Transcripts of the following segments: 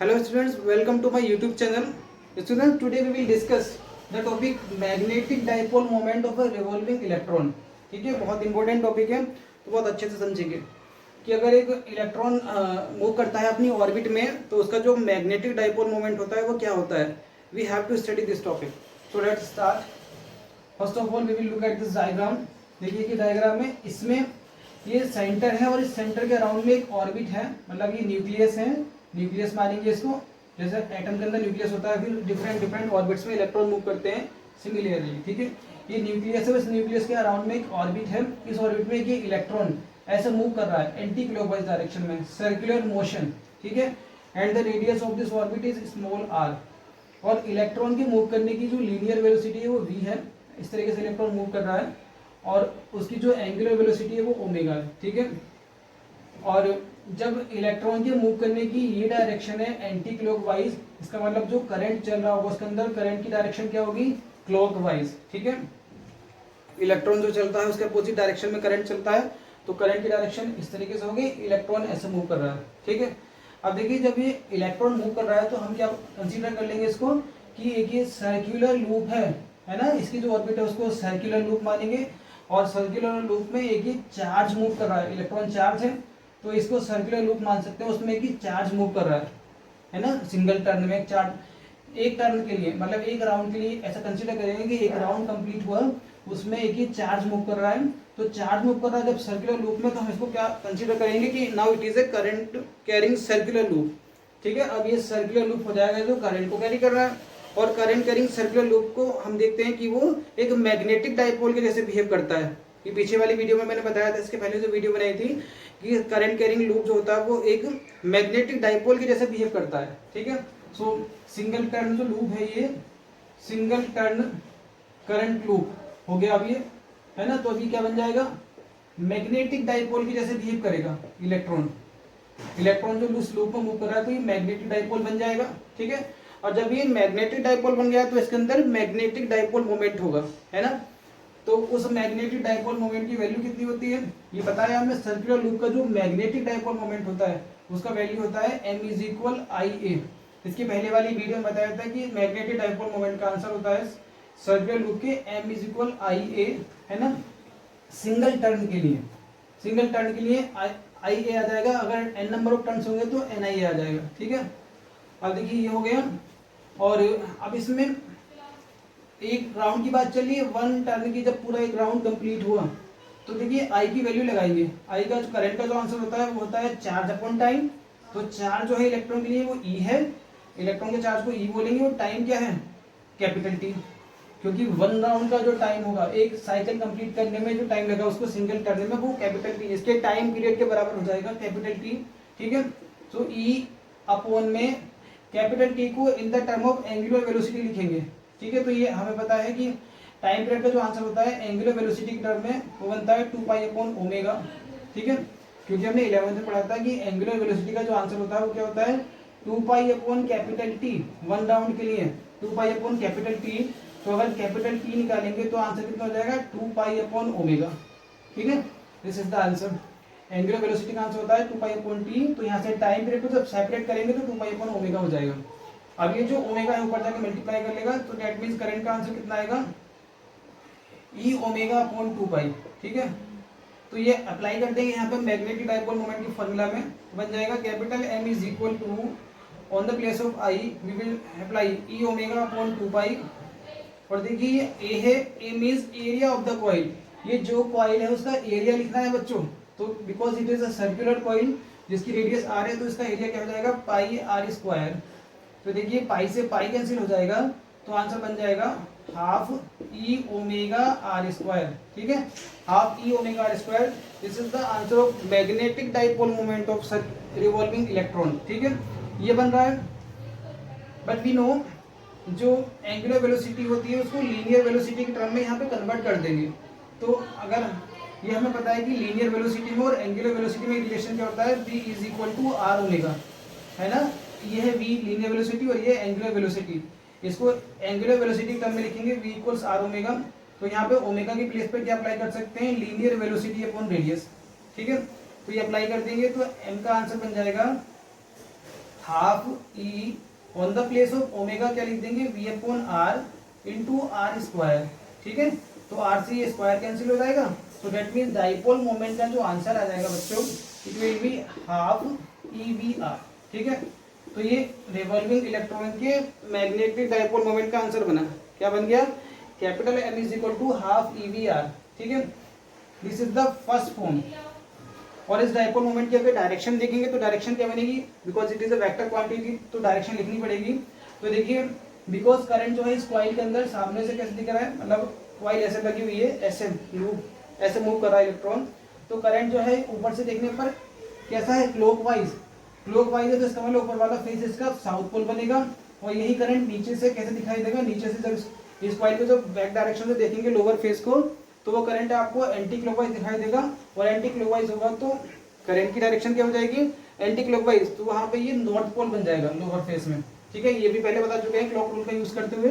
Hello students, welcome to my YouTube channel. Students, today we will discuss the topic magnetic dipole moment of a revolving electron. ठीक है, बहुत important topic है, तो बहुत अच्छे से समझेंगे कि अगर एक इलेक्ट्रॉन मूव करता है अपनी ऑर्बिट में तो उसका जो मैग्नेटिक डाइपोल मोमेंट होता है वो क्या होता है. We have to study this topic. So let's start. First of all we will look at this diagram. देखिए कि डायग्राम में इसमें ये सेंटर है और इस सेंटर के अराउंड में एक ऑर्बिट है, मतलब ये न्यूक्लियस है. न्यूक्लियस मानेंगे इसको, जैसे एटम के अंदर न्यूक्लियस होता है, फिर डिफरेंट डिफरेंट ऑर्बिट्स में इलेक्ट्रॉन मूव करते हैं सिमिलरली. ठीक है, ये न्यूक्लियस है, इस न्यूक्लियस के अराउंड में एक ऑर्बिट है. इस ऑर्बिट में ये इलेक्ट्रॉन ऐसे मूव कर रहा है एंटी क्लॉकवाइज डायरेक्शन में, सर्कुलर मोशन. ठीक है, and the radius of this orbit is small r. और इलेक्ट्रॉन के मूव करने की जो लीनियर वेलोसिटी है वो v है. इस तरीके से इलेक्ट्रॉन मूव कर रहा है और उसकी जो एंगुलर वेलोसिटी है वो ओमेगा है. ठीक है, और जब इलेक्ट्रॉन के मूव करने की ये डायरेक्शन है एंटी क्लॉकवाइज, इसका मतलब जो करंट चल रहा होगा उसके अंदर करंट की डायरेक्शन क्या होगी, क्लॉकवाइज. ठीक है, इलेक्ट्रॉन जो चलता है उसके अपोजिट डायरेक्शन में करंट चलता है, तो करंट की डायरेक्शन इस तरीके से होगी. इलेक्ट्रॉन ऐसे मूव कर रहा है. ठीक है, अब देखिए जब ये इलेक्ट्रॉन मूव कर रहा है तो हम क्या कंसीडर कर लेंगे इसको कि एक ये सर्कुलर लूप है ना. इसकी जो ऑर्बिट है उसको सर्कुलर लूप मानेंगे, और सर्कुलर लूप में एक ही चार्ज मूव कर रहा है, इलेक्ट्रॉन चार्ज है तो इसको सर्कुलर लूप मान सकते हैं. उसमें एक ही चार्ज मूव कर रहा है ना. सिंगल टर्न में एक चार्ज, एक टर्न के लिए मतलब एक राउंड के लिए ऐसा कंसीडर करेंगे कि एक राउंड कंप्लीट हुआ उसमें एक ही चार्ज मूव कर रहा है. तो चार्ज मूव कर रहा है जब सर्कुलर लूप में, तो हम इसको क्या कंसीडर करेंगे कि now it is a current carrying circular loop. ठीक है, अब ये सर्कुलर लूप हो जाएगा जो करंट को कैरी कर रहा है, और करंट कैरिंग सर्कुलर लूप को हम देखते हैं कि वो एक मैग्नेटिक डाइपोल के जैसे बिहेव करता है. ये पीछे वाली वीडियो में मैंने बताया था, इसके पहले जो वीडियो बनाई थी, कि करंट कैरिंग लूप जो होता है वो एक मैग्नेटिक डाइपोल के जैसे बिहेव करता है. ठीक है, सो सिंगल टर्न जो लूप है ये सिंगल टर्न करंट लूप हो गया अब ये, है ना. तो अभी क्या बन जाएगा, मैग्नेटिक डाइपोल की जैसे बिहेव करेगा इलेक्ट्रॉन. इलेक्ट्रॉन जो उस लूप में मूव कर रहा है तो ये मैग्नेटिक डाइपोल बन जाएगा. ठीक है, और जब ये मैग्नेटिक डाइपोल बन गया तो इसके अंदर मैग्नेटिक डाइपोल मोमेंट होगा, है ना. तो उस मैग्नेटिक डाइपोल मोमेंट की वैल्यू कितनी होती है ये बताया हमने. सर्कुलर लूप का जो मैग्नेटिक डाइपोल मोमेंट होता है उसका वैल्यू होता है m = IA. इसकी पहले वाली वीडियो में बताया था कि मैग्नेटिक डाइपोल मोमेंट का आंसर होता है सर्कुलर लूप के m = IA, है ना. सिंगल टर्न के लिए, सिंगल टर्न के लिए IA आ जाएगा, अगर n नंबर ऑफ टर्न्स होंगे तो NIA आ जाएगा. ठीक है, अब देखिए ये हो गया. और अब इसमें एक राउंड की बात चलिए, वन टर्न की जब पूरा एक राउंड कंप्लीट हुआ तो देखिए आई की वैल्यू लगाएंगे. आई का जो करंट का जो आंसर होता है वो होता है चार्ज अपॉन टाइम. तो चार्ज जो है इलेक्ट्रॉन के लिए वो ई है, इलेक्ट्रॉन के चार्ज को ई बोलेंगे, और टाइम क्या है, कैपिटल टी. क्योंकि वन राउंड का जो टाइम होगा, एक साइकिल कंप्लीट करने में जो टाइम लगा उसको सिंगल टर्न में, वो कैपिटल टी, इसके टाइम पीरियड के बराबर हो जाएगा कैपिटल टी. ठीक है, तो ई अपॉन में कैपिटल टी को इन the term of angular velocity लिखेंगे. ठीक है, तो ये हमें पता है कि टाइम पीरियड का जो आंसर होता है एंगुलर वेलोसिटी के टर्म में वो बनता है 2π/ω. ठीक है, क्योंकि हमने 11th में पढ़ा था कि एंगुलर वेलोसिटी का जो आंसर होता है वो क्या होता है 2π/T. वन राउंड के लिए 2π/T. तो अगर कैपिटल टी निकालेंगे तो आंसर कितना हो जाएगा 2π/ω. ठीक है, this is the answer. Angular velocity का आंसर होता है 2π/T. तो यहाँ से टाइम पीरियड को जब सेपरेट करेंगे तो 2π/ω हो जाएगा. अब ये जो ओमेगा है ऊपर जाके मल्टीप्लाई कर लेगा, तो दैट मींस करंट का आंसर कितना आएगा E⍵/2π. ठीक है, तो ये अप्लाई कर देंगे यहाँ पे मैग्नेटिक डाइपोल मोमेंट की फॉर्मूला में, बन जाएगा capital M = on the place of I we will apply E⍵/2π. और देखिए ये A है, A means area of the coil. ये जो कॉइल है उसका एरिया लिखना है बच्चों. तो because it is a circular coil जिसकी रेडियस r है, तो इसका एरिया क्या हो जाएगा πr². तो देखिए पाई से पाई कैंसिल हो जाएगा, तो आंसर बन जाएगा ½ E⍵r². ठीक है, ½ E⍵r². This is the answer of magnetic dipole moment of revolving electron. ठीक है, ये बन रहा है. बट वी नो जो एंगुलर वेलोसिटी होती है उसको लीनियर वेलोसिटी के टर्म में यहाँ पे कन्वर्ट कर देंगे. तो अगर ये हमें पता है कि लीनियर वेलोसिटी में और एंगुलर वेलोसिटी में रिलेशन क्या होता है, V = r⍵, है ना. ये है V लीनियर वेलोसिटी और ये एंगुलर वेलोसिटी. इसको एंगुलर वेलोसिटी टर्म में लिखेंगे V = r⍵. तो यहाँ पे ओमेगा की प्लेस पे क्या अप्लाई कर सकते हैं, लीनियर वेलोसिटी अपॉन रेडियस. ठीक है, तो ये अप्लाई कर देंगे तो m का आंसर बन जाएगा half E on the place of omega क्या लिख देंगे, V upon R into R square. ठीक है, तो आर से ये स्क्वायर कैंसिल हो जाएगा, तो दैट मीन डाइपोल मोमेंट का जो आंसर आ जाएगा बच्चों, it will be half E V R. ठीक है, तो ये रिवॉल्विंग इलेक्ट्रॉन के मैग्नेटिक डाइपोल मोमेंट का आंसर बना। क्या बन गया, capital M is equal to half E V R. ठीक है, this is the first form. और इस डाइपोल मोमेंट की अगर डायरेक्शन देखेंगे तो डायरेक्शन क्या बनेगी, because it is a vector quantity तो डायरेक्शन लिखनी पड़ेगी। तो देखिए, बिकॉज करंट जो है इस कॉइल के अंदर सामने से कैसे दिख रहा है, मतलब कॉइल ऐसे लगी हुई है, ऐसे लूप ऐसे मूव कर रहा है इलेक्ट्रॉन, तो करंट जो है ऊपर से देखने पर कैसा है, क्लॉकवाइज। क्लॉकवाइज है तो इसका मतलब ऊपर वाला फेस इसका साउथ पोल बनेगा। और यही करंट नीचे से कैसे दिखाई देगा, नीचे से जब इस कॉइल को जब बैक डायरेक्शन से देखेंगे लोअर फेस को, तो वो करंट आपको एंटी क्लॉकवाइज दिखाई देगा। और एंटी क्लॉकवाइज होगा तो करंट की डायरेक्शन क्या हो जाएगी, एंटी क्लॉकवाइज। तो वहां पे ये नॉर्थ पोल बन जाएगा लोअर फेस में। ठीक है, ये भी पहले बता चुके हैं क्लॉक रूल का यूज करते हुए।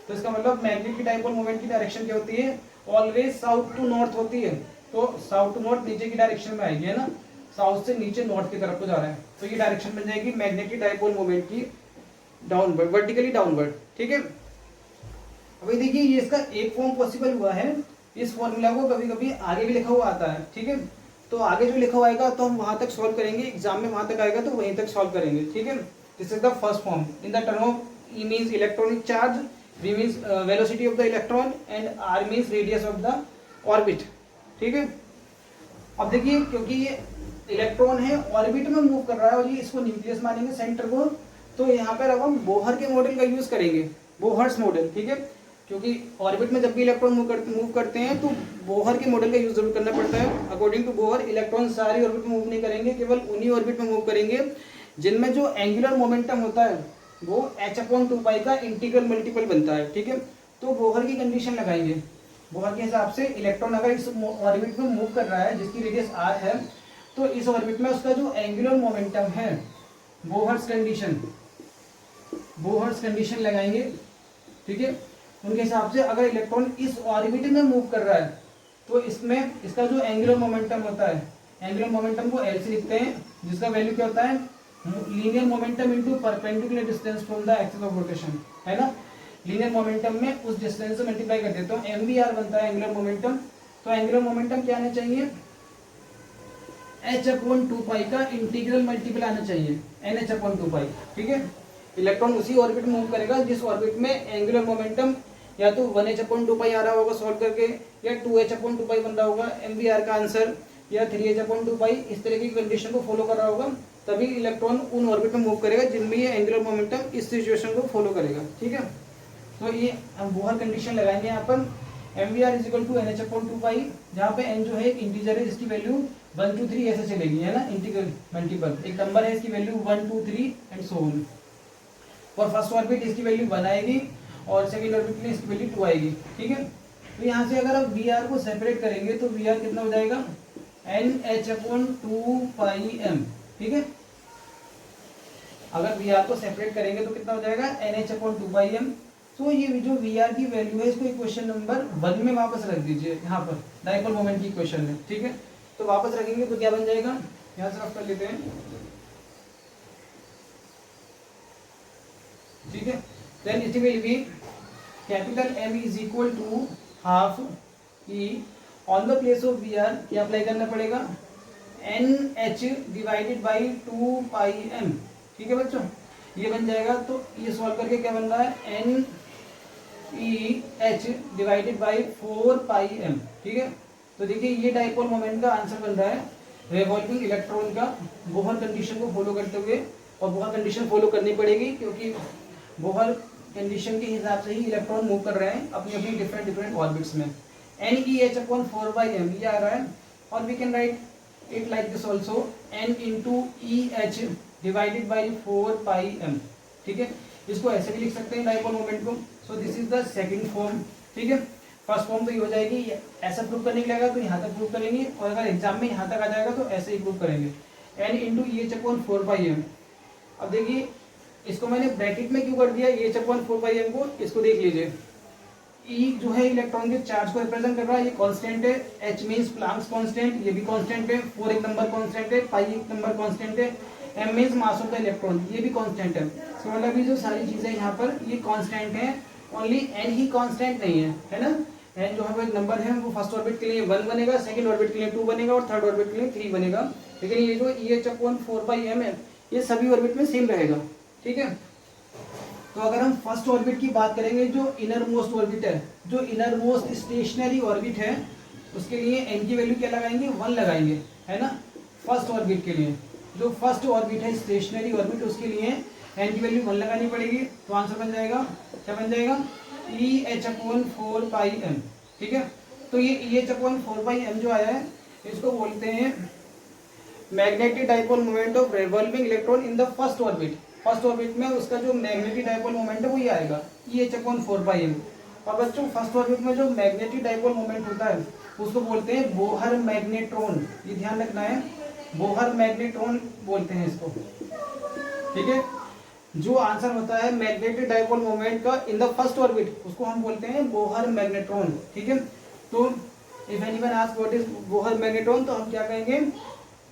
तो इसका मतलब मैग्नेटिक डाइपोल मोमेंट की डायरेक्शन क्या होती है, ऑलवेज साउथ टू नॉर्थ होती है। तो साउथ टू नॉर्थ नीचे की डायरेक्शन में आएगी, है ना, साउथ से नीचे नॉर्थ की तरफ को जा रहा है, तो ये डायरेक्शन बन जाएगी मैग्नेटिक डाइपोल मोमेंट की डाउनवर्ड, वर्टिकली डाउनवर्ड। ठीक है, अभी देखिए ये इसका एक फॉर्म पॉसिबल हुआ है। इस फॉर्मूला को कभी कभी आगे भी लिखा हुआ आता है। ठीक है, तो आगे जो लिखा हुआ आएगा तो हम वहां तक सॉल्व करेंगे, एग्जाम में वहां तक आएगा तो वहीं तक सॉल्व करेंगे। ठीक है, this is the first form in the term of E means electronic charge, V means velocity of the electron and R means radius of the orbit. ठीक है, अब देखिए क्योंकि ये इलेक्ट्रॉन है ऑर्बिट में मूव कर रहा है और ये इसको न्यूक्लियस मानेंगे सेंटर को, तो यहाँ पर अब हम बोहर के मॉडल का यूज करेंगे, बोहर्स मॉडल। ठीक है, क्योंकि ऑर्बिट में जब भी इलेक्ट्रॉन मूव करते हैं तो बोहर के मॉडल का यूज जरूर करना पड़ता है। अकॉर्डिंग टू बोहर इलेक्ट्रॉन सारी ऑर्बिट में मूव नहीं करेंगे, केवल उन्हीं ऑर्बिट में मूव करेंगे जिनमें जो एंगुलर मोमेंटम होता है वो h/2π का इंटीग्रल मल्टीपल बनता है। ठीक है, तो बोहर की कंडीशन लगाएंगे। बोहर के हिसाब से इलेक्ट्रॉन अगर इस ऑर्बिट में मूव कर रहा है जिसकी रेडियस r है, तो इस ऑर्बिट में उसका जो एंगुलर मोमेंटम है, बोहर्स कंडीशन लगाएंगे। ठीक है, उनके हिसाब से अगर इलेक्ट्रॉन इस ऑर्बिट में मूव कर रहा है तो इसमें इसका जो एंगुलर मोमेंटम होता है, एंगुलर मोमेंटम को एल से लिखते हैं, जिसका वैल्यू क्या होता है, linear momentum into perpendicular distance from the axis of rotation, है ना। लीनियर मोमेंटम में उस डिस्टेंस से मल्टीप्लाई कर देते हो, mvr बनता है एंगुलर मोमेंटम। तो एंगुलर मोमेंटम क्या आना चाहिए, h/2π का इंटीग्रल मल्टीपल आना चाहिए, nh/2π। ठीक है, इलेक्ट्रॉन उसी ऑर्बिट में मूव करेगा जिस ऑर्बिट में एंगुलर मोमेंटम या तो 1h/2π आ रहा होगा सॉल्व करके, या 2h/2π बन रहा होगा mvr का आंसर, या 3h/2π, इस तरह की कंडीशन को फॉलो कर रहा होगा, तभी इलेक्ट्रॉन उन ऑर्बिट में मूव करेगा जिनमें ये एंगुलर मोमेंटम इस सिचुएशन को फॉलो करेगा। ठीक है, तो ये हम बोहर कंडीशन लगाएंगे यहाँ पर, mvr = nh/2π, जहाँ पे n जो है एक इंटीजर है जिसकी वैल्यू 1 2 3 ऐसे चलेगी, है ना, इंटीग्रल मल्टीपल, एक नंबर है इसकी वैल्यू 1 2 3 एंड सो ऑन। और फर्स्ट ऑर्बिट इसकी वैल्यू 1 आएगी और सेकंड ऑर्बिट में इसकी वैल्यू 2 आएगी। ठीक है, तो यहाँ से अगर आप वी आर को सेपरेट करेंगे तो वी आर कितना हो जाएगा, nh/2πm। ठीक है, अगर वी आर को सेपरेट करेंगे तो कितना हो जाएगा, nh/2πm। तो ये जो वी आर की वैल्यू है इसको इक्वेशन नंबर 1 में वापस रख दीजिए, यहाँ पर डाइपोल मोमेंट की इक्वेशन में। ठीक है, तो वापस रखेंगे तो क्या बन जाएगा, यहाँ से रफ कर लेते हैं। ठीक है, then it will be capital M = half E on the place of V R क्या अप्लाई करना पड़ेगा, NH/2πm। ठीक है बच्चों, ये बन जाएगा। तो ये सॉल्व करके क्या बन रहा है, NEH/4πm। ठीक है, तो देखिए ये डाइपोल मोमेंट का आंसर बन रहा है रिवॉल्विंग इलेक्ट्रॉन का बोहर कंडीशन को फॉलो करते हुए। और बोहर कंडीशन फॉलो करनी पड़ेगी क्योंकि बोहर कंडीशन के हिसाब से ही इलेक्ट्रॉन मूव कर रहे हैं अपनी अपनी डिफरेंट ऑर्बिट्स में। NEH/4πm ये आ रहा है, और we can write it like this also, N/EH/4πm। ठीक है, इसको ऐसे भी लिख सकते हैं डाइपोल मोमेंट को। So this is the second form. ठीक है, फर्स्ट फॉर्म तो ये हो जाएगी, ऐसा प्रूव करने के लिए तो यहाँ तक प्रूव करेंगे, और अगर एग्जाम में यहाँ तक आ जाएगा तो ऐसे ही प्रूव करेंगे, N/EH/4πm। अब देखिए इसको मैंने ब्रैकेट में क्यों कर दिया EH/4πm को, इसको देख लीजिए। E जो है इलेक्ट्रॉन के चार्ज को रिप्रेजेंट कर रहा है, ये कांस्टेंट है, H मींस प्लैंक्स कांस्टेंट, ये भी कांस्टेंट है, 4 एक नंबर कांस्टेंट है, पाई एक नंबर कांस्टेंट है, m means mass of the electron, ये भी कांस्टेंट है। तो मतलब ये जो सारी चीजें यहाँ पर ये कांस्टेंट है, ओनली n ही कांस्टेंट नहीं है ना। n जो है नंबर है वो फर्स्ट ऑर्बिट के लिए 1 बनेगा, सेकंड ऑर्बिट के लिए 2 बनेगा और थर्ड ऑर्बिट के लिए 3 बनेगा। लेकिन ये जो EH/4πm है ये सभी ऑर्बिट में सेम रहेगा, ठीक है। तो अगर हम फर्स्ट ऑर्बिट की बात करेंगे, जो इनर मोस्ट ऑर्बिट है, जो इनर मोस्ट स्टेशनरी ऑर्बिट है, उसके लिए n की वैल्यू क्या लगाएंगे, 1 लगाएंगे, है ना। फर्स्ट ऑर्बिट के लिए जो फर्स्ट ऑर्बिट है स्टेशनरी ऑर्बिट, उसके लिए n की वैल्यू 1 लगानी पड़ेगी। तो आंसर बन जाएगा, क्या बन जाएगा, EH/4πm, ठीक है। तो ये EH/4πm जो आया है इसको बोलते हैं magnetic dipole moment of revolving electron in the first orbit. First orbit में उसका जो मैग्नेटिक डाइपोल मोमेंट है वही आएगा EH/4πm। और बच्चों फर्स्ट ऑर्बिट में जो मैग्नेटिक डाइपोल मोमेंट होता है उसको बोलते हैं बोहर मैग्नेट्रॉन, ये ध्यान रखना है, बोहर मैग्नेट्रॉन बोलते हैं इसको, ठीक है। जो आंसर होता है मैग्नेटिक डाइपोल मोमेंट का इन द फर्स्ट ऑर्बिट उसको हम बोलते हैं बोहर मैग्नेट्रॉन, ठीक है। तो if anyone ask what is Bohr magnetron, तो हम क्या कहेंगे,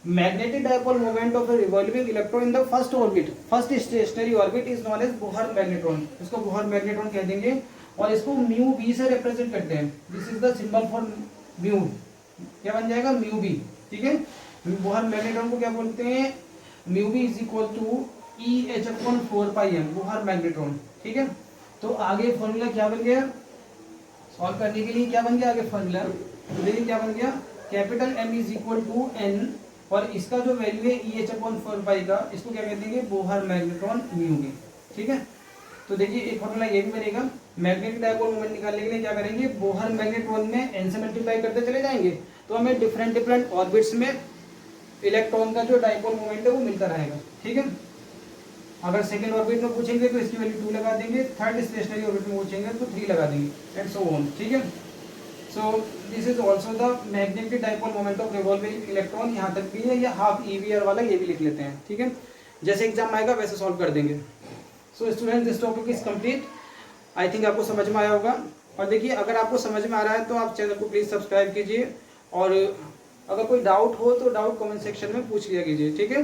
magnetic dipole moment of revolving electron in the first orbit, first stationary orbit is known as Bohr magnetron, इसको बोहर मैग्नेट्रॉन कह देंगे। और इसको म्यू बी से रिप्रेजेंट करते हैं, this is the symbol for mu, क्या बन जाएगा, म्यू बी, ठीक है। बोहर मैग्नेट्रॉन को क्या बोलते हैं, mu B is equal to EH/4πm, Bohr magnetron, ठीक है। तो आगे फॉर्मूला क्या बन गया, सॉल्व करने के लिए क्या बन गया आगे फॉर्मूला, तो देखिए क्या बन गया, capital M is equal to n, और इसका जो वैल्यू है EH/4π का, इसको क्या कहते हैं, बोहर मैग्नेट्रॉन म्यू बी, ठीक है। तो देखिए एक फॉर्मूला ये भी बनेगा, मैग्नेटिक डाइपोल मोमेंट निकालने के लिए क्या करेंगे, बोहर मैग्नेट्रॉन में n से मल्टीप्लाई करते चले जाएंगे, तो हमें डिफरेंट डिफरेंट ऑर्बिट्स में इलेक्ट्रॉन का जो डाइपोल मोमेंट है वो मिलता रहेगा, ठीक है। अगर सेकेंड ऑर्बिट में पूछेंगे तो इसकी वैल्यू 2 लगा देंगे, थर्ड स्टेशनरी ऑर्बिट में पूछेंगे तो 3 लगा देंगे, एंड सो ऑन, ठीक है। So this is also the magnetic dipole moment of revolving electron, यहाँ तक भी है, या हाफ EVR वाला ये भी लिख लेते हैं, ठीक है। जैसे एग्जाम आएगा वैसे सॉल्व कर देंगे। So student this topic is complete, I think आपको समझ में आया होगा। और देखिए अगर आपको समझ में आ रहा है तो आप चैनल को प्लीज़ सब्सक्राइब कीजिए, और अगर कोई डाउट हो तो डाउट कमेंट सेक्शन में पूछ लिया कीजिए, ठीक है।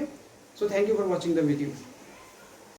So thank you for watching the video.